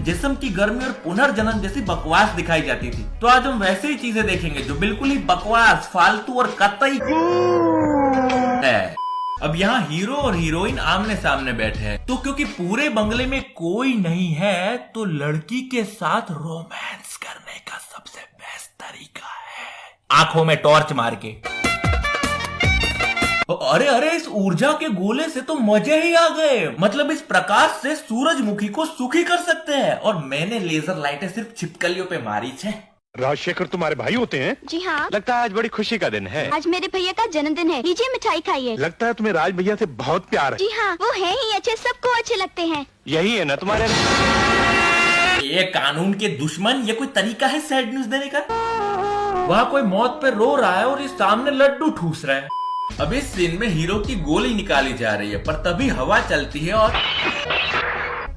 जिस्म की गर्मी और पुनर्जन्म जैसी बकवास दिखाई जाती थी। तो आज हम वैसे ही चीजें देखेंगे जो बिल्कुल ही बकवास, फालतू और कतई है। अब यहाँ हीरो और हीरोइन आमने सामने बैठे हैं, तो क्योंकि पूरे बंगले में कोई नहीं है तो लड़की के साथ रोमांस करने का सबसे बेस्ट तरीका है आंखों में टॉर्च मार के। अरे अरे, इस ऊर्जा के गोले से तो मजे ही आ गए। मतलब इस प्रकाश से सूरजमुखी को सुखी कर सकते हैं। और मैंने लेजर लाइटें सिर्फ छिपकलियों पे मारी छे। राजशेखर तुम्हारे भाई होते हैं? जी हाँ। लगता है आज बड़ी खुशी का दिन है। आज मेरे भैया का जन्मदिन है, लीजिए मिठाई खाइए। लगता है तुम्हें राज भैया से बहुत प्यार है। जी हाँ, वो है ही अच्छे, सबको अच्छे लगते हैं। यही है ना तुम्हारे। ये कानून के दुश्मन, ये कोई तरीका है सैड न्यूज देने का? वहाँ कोई मौत पे रो रहा है और इस सामने लड्डू ठूस रहा है। अब इस सीन में हीरो की गोली निकाली जा रही है, पर तभी हवा चलती है और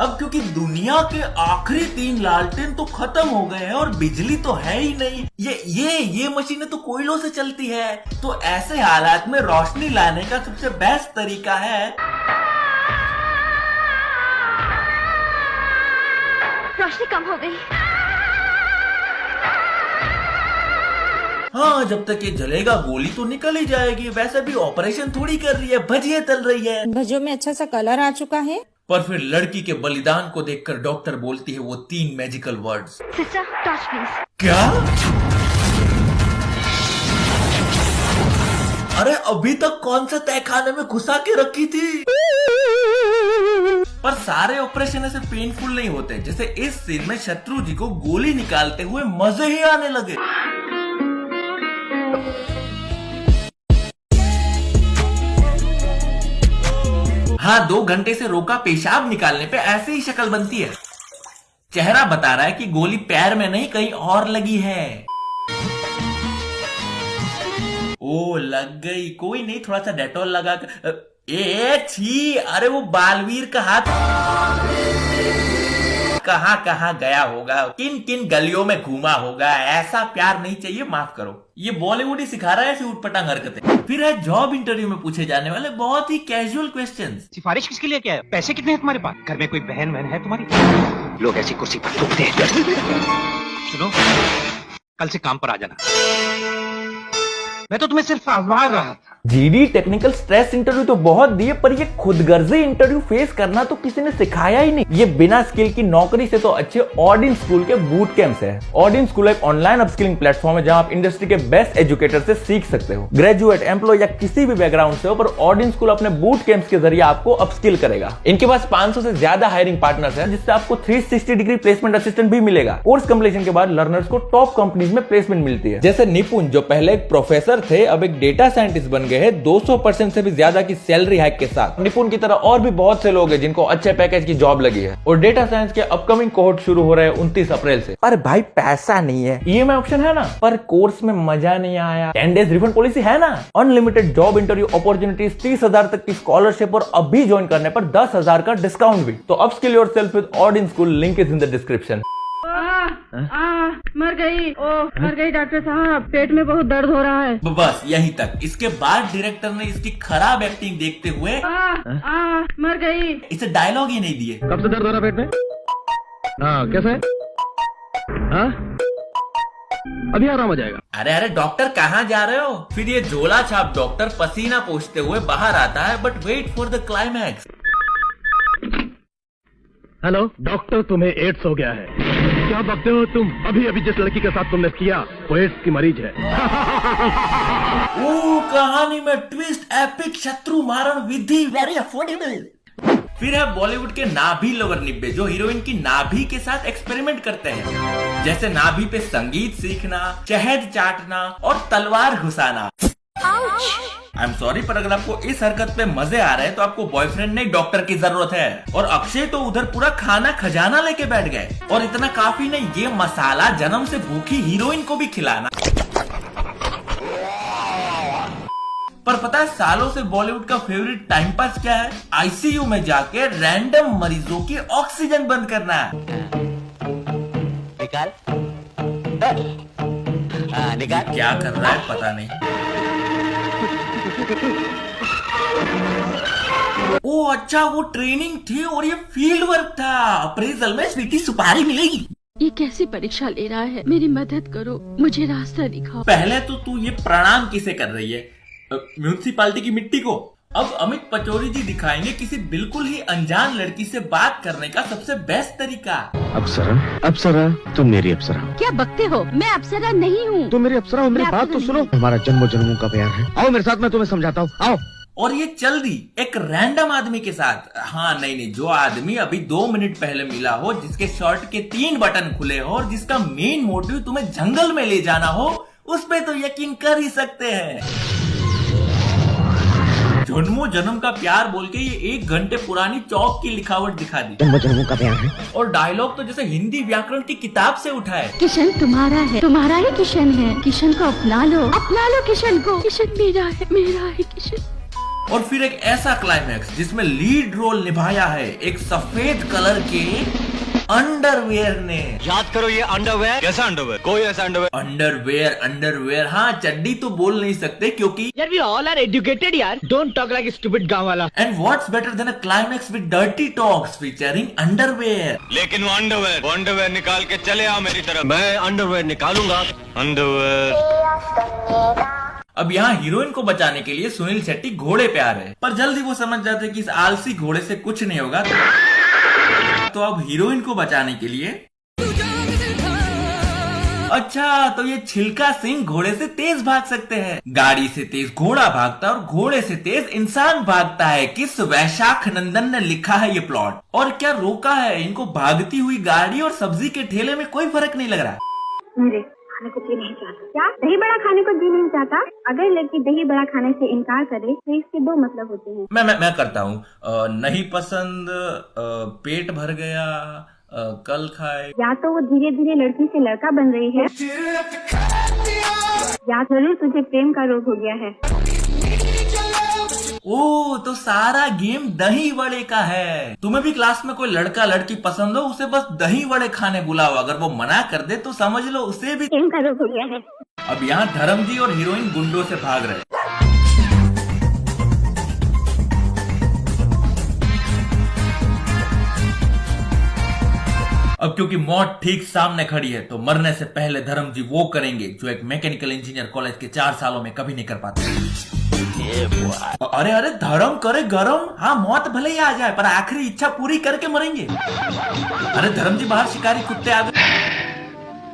अब क्योंकि दुनिया के आखिरी 3 लालटेन तो खत्म हो गए हैं और बिजली तो है ही नहीं, ये मशीनें तो कोयलों से चलती है। तो ऐसे हालात में रोशनी लाने का सबसे बेस्ट तरीका है रोशनी कम हो गई। हाँ, जब तक ये जलेगा गोली तो निकल ही जाएगी। वैसे भी ऑपरेशन थोड़ी कर रही है, भजिया तल रही है। भजियों में अच्छा सा कलर आ चुका है। पर फिर लड़की के बलिदान को देखकर डॉक्टर बोलती है वो 3 magical words. Sister, torch please. क्या? अरे अभी तक कौन सा तहखाने में घुसा के रखी थी? पर सारे ऑपरेशन ऐसे पेनफुल नहीं होते। जैसे इस सीन में शत्रु जी को गोली निकालते हुए मजे ही आने लगे। हाँ, 2 घंटे से रोका पेशाब निकालने पे ऐसे ही शक्ल बनती है। चेहरा बता रहा है कि गोली पैर में नहीं कहीं और लगी है। ओ, लग गई। कोई नहीं, थोड़ा सा डेटॉल लगा कर। छी, अरे वो बालवीर का हाथ कहाँ गया होगा, किन किन गलियों में घूमा होगा। ऐसा प्यार नहीं चाहिए, माफ करो। ये बॉलीवुड ही सिखा रहा है ऐसी उटपटांग हरकतें। फिर है जॉब इंटरव्यू में पूछे जाने वाले बहुत ही कैजुअल क्वेश्चंस। सिफारिश किसके लिए क्या है? पैसे कितने हैं तुम्हारे पास? घर में कोई बहन वहन है तुम्हारी? लोग ऐसी कुर्सी पर थूकते हैं। सुनो, कल से काम पर आ जाना। मैं तो तुम्हें सिर्फ आजमा रहा था। जीडी टेक्निकल स्ट्रेस इंटरव्यू तो बहुत दिए, पर ये खुदगर्जी इंटरव्यू फेस करना तो किसी ने सिखाया ही नहीं। ये बिना स्किल की नौकरी से तो अच्छे ऑडिन स्कूल के बूट कैंप्स है। ऑडिन स्कूल एक ऑनलाइन अपस्किलिंग प्लेटफॉर्म है जहां आप इंडस्ट्री के बेस्ट एजुकेटर से सीख सकते हो। ग्रेजुएट, एम्प्लॉय या किसी भी बैकग्राउंड से हो, पर ऑडिन स्कूल अपने बूट कैंप्स के जरिए आपको अपस्किल करेगा। इनके पास 500 से ज्यादा हायरिंग पार्टनर्स हैं, जिससे आपको 360 डिग्री प्लेसमेंट असिस्टेंट भी मिलेगा। कोर्स कंप्लीशन के बाद लर्नर्स को टॉप कंपनीज में प्लेसमेंट मिलती है। जैसे निपुण, जो पहले एक प्रोफेसर थे, अब एक डेटा साइंटिस्ट बन गए हैं 200% से भी ज्यादा की सैलरी हाइक के साथ। निपुण की तरह और भी बहुत से लोग हैं जिनको अच्छे पैकेज की जॉब लगी है। और डेटा साइंस के अपकमिंग कोहोर्ट शुरू हो रहे हैं 29 अप्रैल से। पर भाई पैसा नहीं है, ईएमआई ऑप्शन है ना, पर कोर्स में मजा नहीं आया, 10 डेज रिफंड पॉलिसी है ना, अनलिमिटेड जॉब इंटरव्यू अपॉर्चुनिटीज, 30,000 तक की स्कॉलरशिप और अभी ज्वाइन करने पर 10,000 का डिस्काउंट भी। तो upskill yourself with ऑडिन school, link is in the description. मर गई डॉक्टर साहब, पेट में बहुत दर्द हो रहा है। बस यहीं तक। इसके बाद डायरेक्टर ने इसकी खराब एक्टिंग देखते हुए मर गई, इसे डायलॉग ही नहीं दिए। कब से दर्द हो रहा पेट में? हाँ, कैसे है? हाँ, अभी आराम हो जाएगा। अरे अरे डॉक्टर, कहाँ जा रहे हो? फिर ये झोला छाप डॉक्टर पसीना पोंछते हुए बाहर आता है। But wait for the climax. Hello doctor, तुम्हें एड्स हो गया है। क्या बकते हो तुम? अभी जिस लड़की के साथ तुमने किया वो एड्स की मरीज है। ओ, कहानी में ट्विस्ट, एपिक शत्रु मारण विधि, वेरी अफोर्डेबल। फिर है बॉलीवुड के नाभि लवर निब्बे, जो हीरोइन की नाभि के साथ एक्सपेरिमेंट करते हैं। जैसे नाभि पे संगीत सीखना, शहद चाटना और तलवार घुसाना। आई एम सॉरी, पर अगर आपको इस हरकत पे मजे आ रहे हैं तो आपको बॉयफ्रेंड नहीं डॉक्टर की जरूरत है। और अक्षय तो उधर पूरा खाना खजाना लेके बैठ गए। और इतना काफी नहीं, ये मसाला जन्म से भूखी हीरोइन को भी खिलाना। पर पता है सालों से बॉलीवुड का फेवरेट टाइम पास क्या है? आईसीयू में जाके रैंडम मरीजों की ऑक्सीजन बंद करना। निकाल निकाल। क्या कर रहा है पता नहीं। ओ अच्छा, वो ट्रेनिंग थी और ये फील्ड वर्क था। अप्रेजल में स्वीटी सुपारी मिलेगी। ये कैसी परीक्षा ले रहा है? मेरी मदद करो, मुझे रास्ता दिखाओ। पहले तो तू ये प्रणाम किसे कर रही है? म्यूनिसिपालिटी की मिट्टी को। अब अमित पचौरी जी दिखाएंगे किसी बिल्कुल ही अनजान लड़की से बात करने का सबसे बेस्ट तरीका। अप्सरा तुम मेरी अप्सरा हो। क्या बकते हो? मैं अप्सरा नहीं हूँ। तुम मेरी अप्सरा हो, मेरी मैं बात तो अप्सरा सुनो। हमारा जन्मों जन्मों का प्यार है। आओ मेरे साथ, मैं तुम्हें समझाता हूँ। आओ। और ये चल दी एक रैंडम आदमी के साथ। हाँ नहीं, जो आदमी अभी 2 मिनट पहले मिला हो, जिसके शर्ट के 3 बटन खुले हो और जिसका मेन मोटिव तुम्हें जंगल में ले जाना हो, उस पे तो यकीन कर ही सकते हैं। जन्मों जन्म का प्यार बोल के ये 1 घंटे पुरानी चौक की लिखावट दिखा दी। जन्मों जन्मों का प्यार है। और डायलॉग तो जैसे हिंदी व्याकरण की किताब से उठा है। किशन तुम्हारा है, तुम्हारा ही किशन है। किशन को अपना लो किशन को। किशन मेरा है किशन। और फिर एक ऐसा क्लाइमैक्स जिसमें लीड रोल निभाया है एक सफेद कलर के अंडरवेयर ने। याद करो ये अंडरवेयर। कैसा अंडरवेयर? कोई ऐसा अंडरवेयर? अंडरवेयर हाँ, चड्डी तो बोल नहीं सकते क्योंकि यार वी ऑल आर एजुकेटेड यार। डोंट टॉक लाइक स्टूपिड गांव वाला। And what's better than a climax with dirty talks featuring underwear. लेकिन वो अंडरवेयर निकाल के चले आओ मेरी तरफ। मैं अंडरवेयर निकालूंगा। अंडरवेयर। अब यहाँ हीरोइन को बचाने के लिए सुनील शेट्टी घोड़े पे आ रहे हैं, पर जल्दी वो समझ जाते हैं कि इस आलसी घोड़े से कुछ नहीं होगा। तो अब हीरोइन को बचाने के लिए अच्छा, तो ये छिलका सिंह घोड़े से तेज भाग सकते हैं। गाड़ी से तेज घोड़ा भागता है और घोड़े से तेज इंसान भागता है। किस वैशाख नंदन ने लिखा है ये प्लॉट? और क्या रोका है इनको? भागती हुई गाड़ी और सब्जी के ठेले में कोई फर्क नहीं लग रहा। मेरे खाने को जी नहीं चाहता। क्या दही बड़ा खाने को जी नहीं चाहता? अगर लड़की दही बड़ा खाने से इनकार करे तो इसके 2 मतलब होते हैं। मैं करता हूँ। नहीं पसंद, पेट भर गया, कल खाए। या तो वो धीरे धीरे लड़की से लड़का बन रही है, या जरूर तुझे प्रेम का रोग हो गया है। ओ, तो सारा गेम दही वड़े का है। तुम्हें भी क्लास में कोई लड़का लड़की पसंद हो, उसे बस दही वड़े खाने बुलाओ। अगर वो मना कर दे तो समझ लो उसे भी प्रेम का रोग हो गया है। अब यहाँ धर्म जी और हीरोइन गुंडों से भाग रहे। अब क्योंकि मौत ठीक सामने खड़ी है तो मरने से पहले धर्म जी वो करेंगे जो एक मैकेनिकल इंजीनियर कॉलेज के 4 सालों में कभी नहीं कर पाते। अरे धर्म करे गरम। हाँ, मौत भले ही आ जाए पर आखिरी इच्छा पूरी करके मरेंगे। अरे धर्म जी बाहर शिकारी कुत्ते आ गए।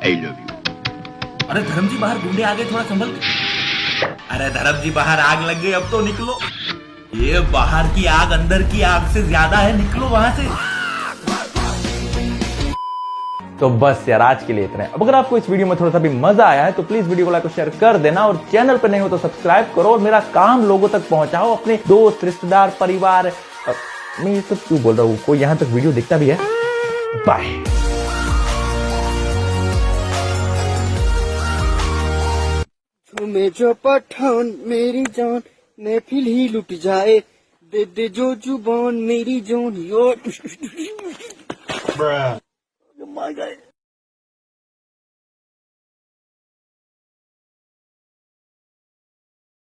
I love you. अरे धर्म जी बाहर गुंडे आ गए, थोड़ा संभल के। अरे धर्म जी बाहर आग लग गई, अब तो निकलो। ये बाहर की आग अंदर की आग से ज्यादा है, निकलो वहां से। तो बस यार, आज के लिए इतना है। अब अगर आपको इस वीडियो में थोड़ा सा भी मजा आया है तो प्लीज वीडियो को लाइक और शेयर कर देना, और चैनल पर नहीं हो तो सब्सक्राइब करो और मेरा काम लोगों तक पहुंचाओ, अपने दोस्त, रिश्तेदार, परिवार। मैं ये सब क्यों बोल रहा हूँ, कोई यहाँ तक वीडियो दिखता भी है। बाय। तुम्हें जो पठान मेरी जान महफिल ही लुट जाए, दे दे जो जुबान मेरी जान। यो